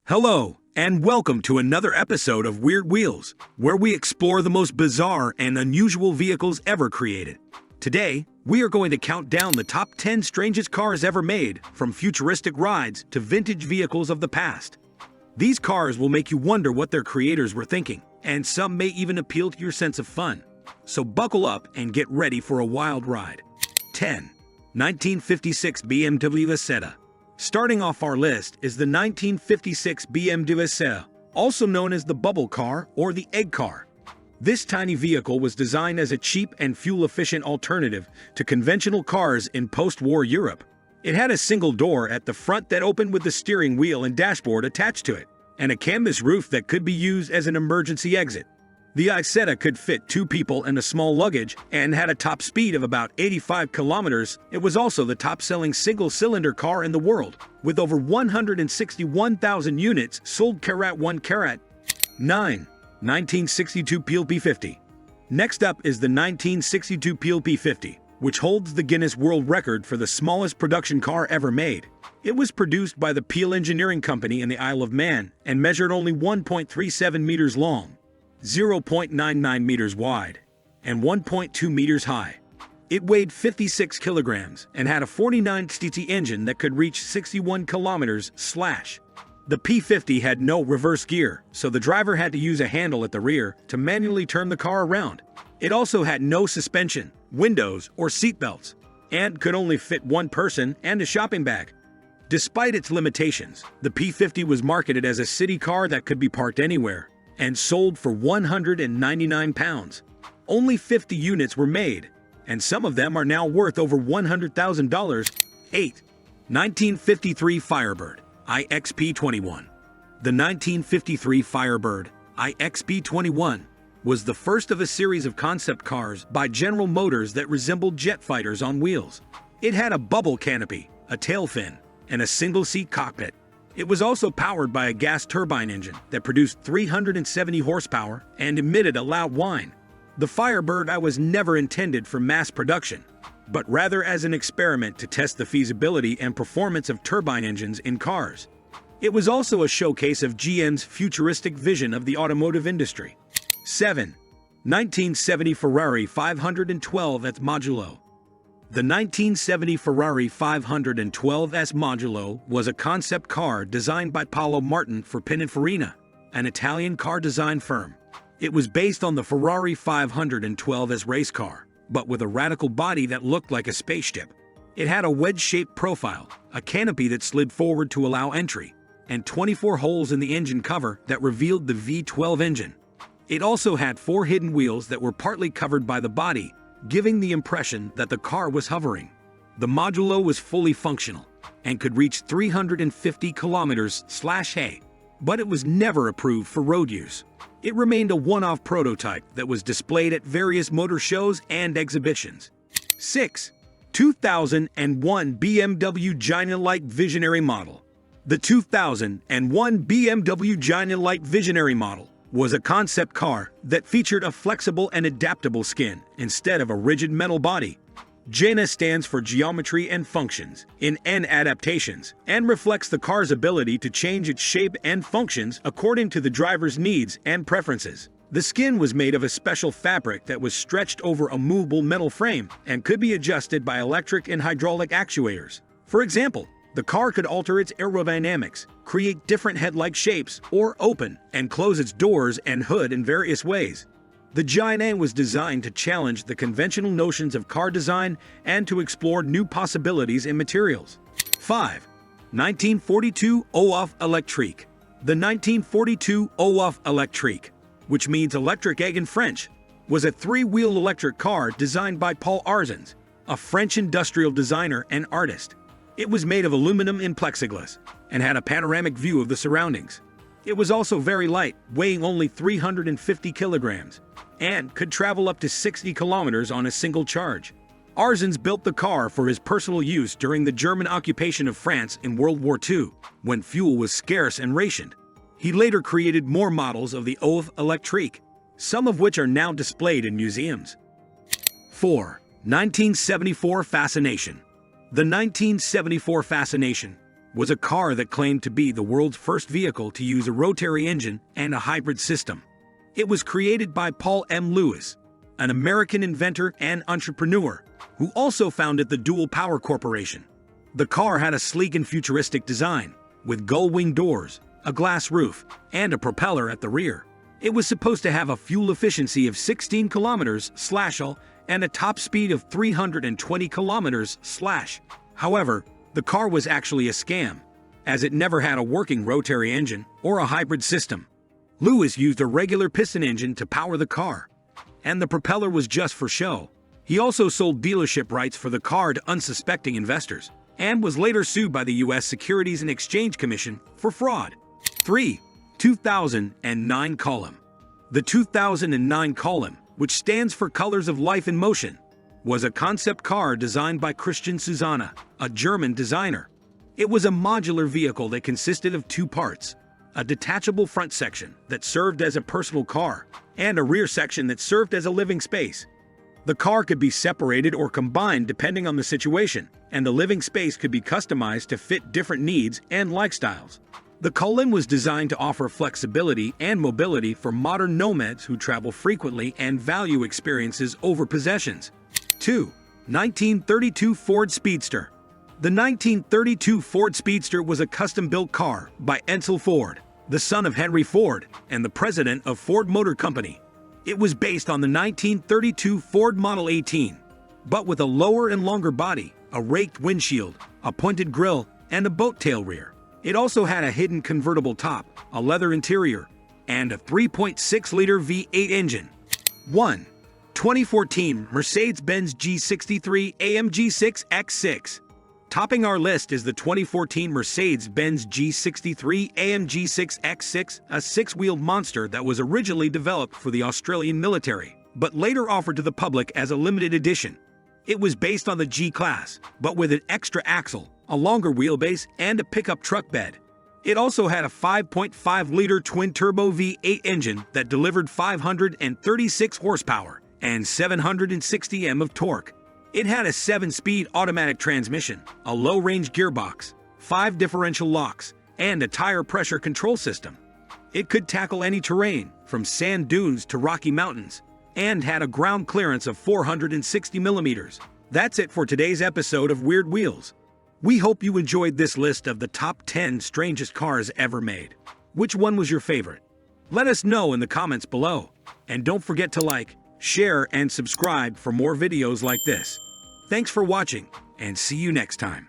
Hello, and welcome to another episode of Weird Wheels, where we explore the most bizarre and unusual vehicles ever created. Today, we are going to count down the top 10 strangest cars ever made, from futuristic rides to vintage vehicles of the past. These cars will make you wonder what their creators were thinking, and some may even appeal to your sense of fun. So buckle up and get ready for a wild ride. 10. 1956 BMW Isetta. Starting off our list is the 1956 BMW Isetta, also known as the bubble car or the egg car. This tiny vehicle was designed as a cheap and fuel-efficient alternative to conventional cars in post-war Europe. It had a single door at the front that opened with the steering wheel and dashboard attached to it, and a canvas roof that could be used as an emergency exit. The Isetta could fit 2 people and a small luggage and had a top speed of about 85 kilometers. It was also the top-selling single-cylinder car in the world, with over 161,000 units sold carat 1 carat. 9. 1962 Peel P50. Next up is the 1962 Peel P50, which holds the Guinness World Record for the smallest production car ever made. It was produced by the Peel Engineering Company in the Isle of Man and measured only 1.37 meters long, 0.99 meters wide, and 1.2 meters high. It weighed 56 kilograms and had a 49 cc engine that could reach 61 kilometers/. The P50 had no reverse gear, so the driver had to use a handle at the rear to manually turn the car around. It also had no suspension, windows, or seatbelts, and could only fit 1 person and a shopping bag. Despite its limitations, the P50 was marketed as a city car that could be parked anywhere, and sold for £199. Only 50 units were made, and some of them are now worth over $100,000. 8. 1953 Firebird iXP21. The 1953 Firebird iXP21 was the first of a series of concept cars by General Motors that resembled jet fighters on wheels. It had a bubble canopy, a tail fin, and a single-seat cockpit. It was also powered by a gas turbine engine that produced 370 horsepower and emitted a loud whine. The Firebird I was never intended for mass production, but rather as an experiment to test the feasibility and performance of turbine engines in cars. It was also a showcase of GM's futuristic vision of the automotive industry. 7. 1970 Ferrari 512S Modulo. The 1970 Ferrari 512S Modulo was a concept car designed by Paolo Martin for Pininfarina, an Italian car design firm. It was based on the Ferrari 512S race car, but with a radical body that looked like a spaceship. It had a wedge-shaped profile, a canopy that slid forward to allow entry, and 24 holes in the engine cover that revealed the V12 engine. It also had 4 hidden wheels that were partly covered by the body, giving the impression that the car was hovering. The Modulo was fully functional and could reach 350 kilometers/h, but it was never approved for road use. It remained a one-off prototype that was displayed at various motor shows and exhibitions. 6. 2001 BMW Ginik Visionary Model. The 2001 BMW Ginik Visionary Model was a concept car that featured a flexible and adaptable skin instead of a rigid metal body. Ginik stands for geometry and functions in N adaptations and reflects the car's ability to change its shape and functions according to the driver's needs and preferences. The skin was made of a special fabric that was stretched over a movable metal frame and could be adjusted by electric and hydraulic actuators. For example, the car could alter its aerodynamics, create different head-like shapes, or open and close its doors and hood in various ways. The Ginik was designed to challenge the conventional notions of car design and to explore new possibilities in materials. 5. 1942 Oaf Electrique. The 1942 Oaf Electrique, which means electric egg in French, was a 3-wheel electric car designed by Paul Arzens, a French industrial designer and artist. It was made of aluminum and plexiglass and had a panoramic view of the surroundings. It was also very light, weighing only 350 kilograms, and could travel up to 60 kilometers on a single charge. Arzens built the car for his personal use during the German occupation of France in World War II, when fuel was scarce and rationed. He later created more models of the Oaf Electrique, some of which are now displayed in museums. 4. 1974 Fascination. The 1974 Fascination was a car that claimed to be the world's first vehicle to use a rotary engine and a hybrid system. It was created by Paul M. Lewis, an American inventor and entrepreneur, who also founded the Dual Power Corporation. The car had a sleek and futuristic design, with gull-wing doors, a glass roof, and a propeller at the rear. It was supposed to have a fuel efficiency of 16 km/h and a top speed of 320 km/h. However, the car was actually a scam, as it never had a working rotary engine or a hybrid system. Lewis used a regular piston engine to power the car, and the propeller was just for show. He also sold dealership rights for the car to unsuspecting investors, and was later sued by the U.S. Securities and Exchange Commission for fraud. 3. 2009 Column. The 2009 Column, which stands for Colors of Life in Motion, was a concept car designed by Christian Susanna, a German designer. It was a modular vehicle that consisted of two parts: a detachable front section that served as a personal car, and a rear section that served as a living space. The car could be separated or combined depending on the situation, and the living space could be customized to fit different needs and lifestyles. The Column was designed to offer flexibility and mobility for modern nomads who travel frequently and value experiences over possessions. 2. 1932 Ford Speedster. The 1932 Ford Speedster was a custom-built car by Ansel Ford, the son of Henry Ford and the president of Ford Motor Company. It was based on the 1932 Ford Model 18, but with a lower and longer body, a raked windshield, a pointed grille, and a boat-tail rear. It also had a hidden convertible top, a leather interior, and a 3.6-liter V8 engine. 1. 2014 Mercedes-Benz G63 AMG 6X6. Topping our list is the 2014 Mercedes-Benz G63 AMG 6X6, a six-wheeled monster that was originally developed for the Australian military, but later offered to the public as a limited edition. It was based on the G-Class, but with an extra axle, a longer wheelbase, and a pickup truck bed. It also had a 5.5-liter twin-turbo V8 engine that delivered 536 horsepower and 760 Nm of torque. It had a 7-speed automatic transmission, a low-range gearbox, 5 differential locks, and a tire pressure control system. It could tackle any terrain, from sand dunes to rocky mountains, and had a ground clearance of 460 millimeters. That's it for today's episode of Weird Wheels. We hope you enjoyed this list of the top 10 strangest cars ever made. Which one was your favorite? Let us know in the comments below. And don't forget to like, share, and subscribe for more videos like this. Thanks for watching, and see you next time.